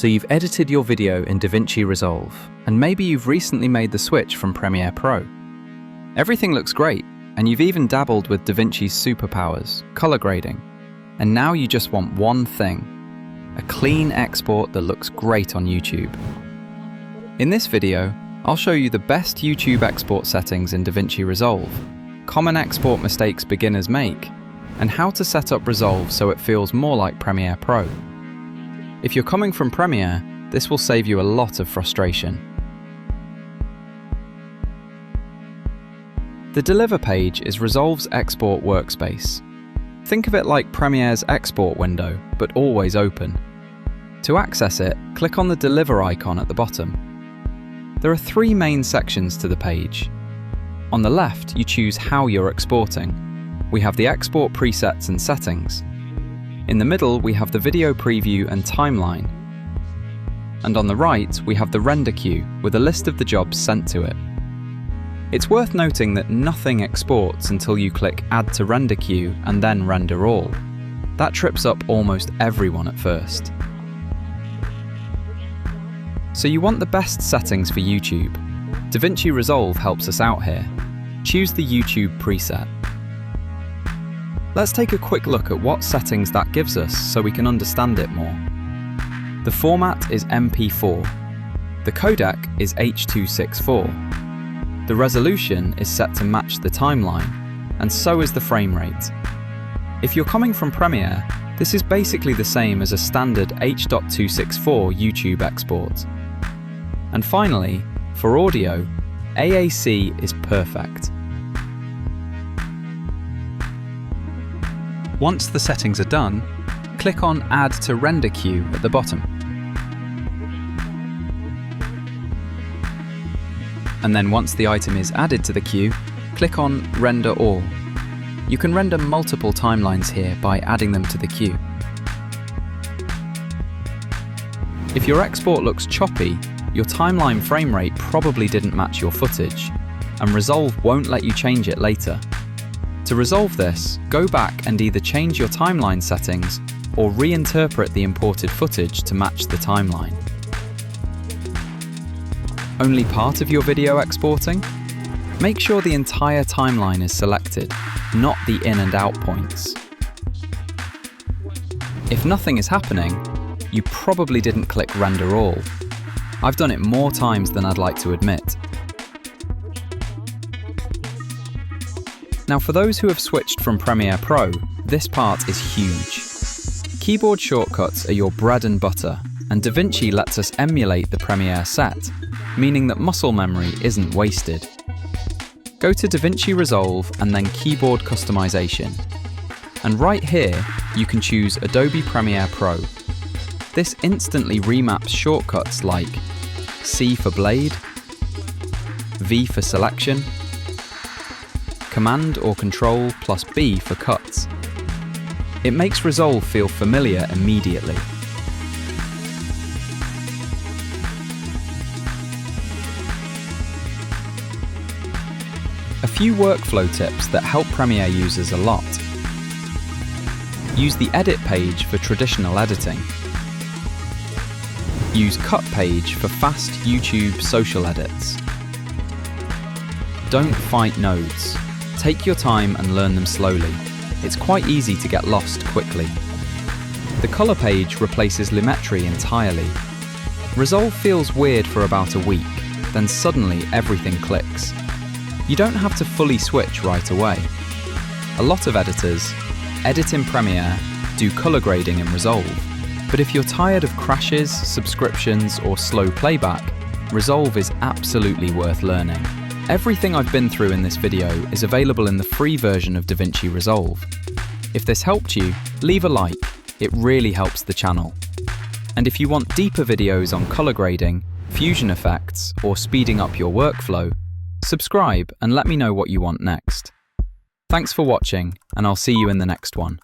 So you've edited your video in DaVinci Resolve, and maybe you've recently made the switch from Premiere Pro. Everything looks great, and you've even dabbled with DaVinci's superpowers, color grading. And now you just want one thing: a clean export that looks great on YouTube. In this video, I'll show you the best YouTube export settings in DaVinci Resolve, common export mistakes beginners make, and how to set up Resolve so it feels more like Premiere Pro. If you're coming from Premiere, this will save you a lot of frustration. The Deliver page is Resolve's export workspace. Think of it like Premiere's export window, but always open. To access it, click on the Deliver icon at the bottom. There are three main sections to the page. On the left, you choose how you're exporting. We have the export presets and settings. In the middle, we have the video preview and timeline. And on the right, we have the render queue with a list of the jobs sent to it. It's worth noting that nothing exports until you click Add to Render Queue and then Render All. That trips up almost everyone at first. So you want the best settings for YouTube. DaVinci Resolve helps us out here. Choose the YouTube preset. Let's take a quick look at what settings that gives us so we can understand it more. The format is MP4. The codec is H.264. The resolution is set to match the timeline, and so is the frame rate. If you're coming from Premiere, this is basically the same as a standard H.264 YouTube export. And finally, for audio, AAC is perfect. Once the settings are done, click on Add to Render Queue at the bottom. And then once the item is added to the queue, click on Render All. You can render multiple timelines here by adding them to the queue. If your export looks choppy, your timeline frame rate probably didn't match your footage, and Resolve won't let you change it later. To resolve this, go back and either change your timeline settings or reinterpret the imported footage to match the timeline. Only part of your video exporting? Make sure the entire timeline is selected, not the in and out points. If nothing is happening, you probably didn't click Render All. I've done it more times than I'd like to admit. Now, for those who have switched from Premiere Pro, this part is huge. Keyboard shortcuts are your bread and butter, and DaVinci lets us emulate the Premiere set, meaning that muscle memory isn't wasted. Go to DaVinci Resolve and then Keyboard Customization. And right here, you can choose Adobe Premiere Pro. This instantly remaps shortcuts like C for blade, V for selection, Command or Control plus B for cuts. It makes Resolve feel familiar immediately. A few workflow tips that help Premiere users a lot. Use the Edit page for traditional editing. Use Cut page for fast YouTube social edits. Don't fight nodes. Take your time and learn them slowly. It's quite easy to get lost quickly. The color page replaces Lumetri entirely. Resolve feels weird for about a week, then suddenly everything clicks. You don't have to fully switch right away. A lot of editors edit in Premiere, do color grading in Resolve, but if you're tired of crashes, subscriptions, or slow playback, Resolve is absolutely worth learning. Everything I've been through in this video is available in the free version of DaVinci Resolve. If this helped you, leave a like, it really helps the channel. And if you want deeper videos on color grading, fusion effects, or speeding up your workflow, subscribe and let me know what you want next. Thanks for watching, and I'll see you in the next one.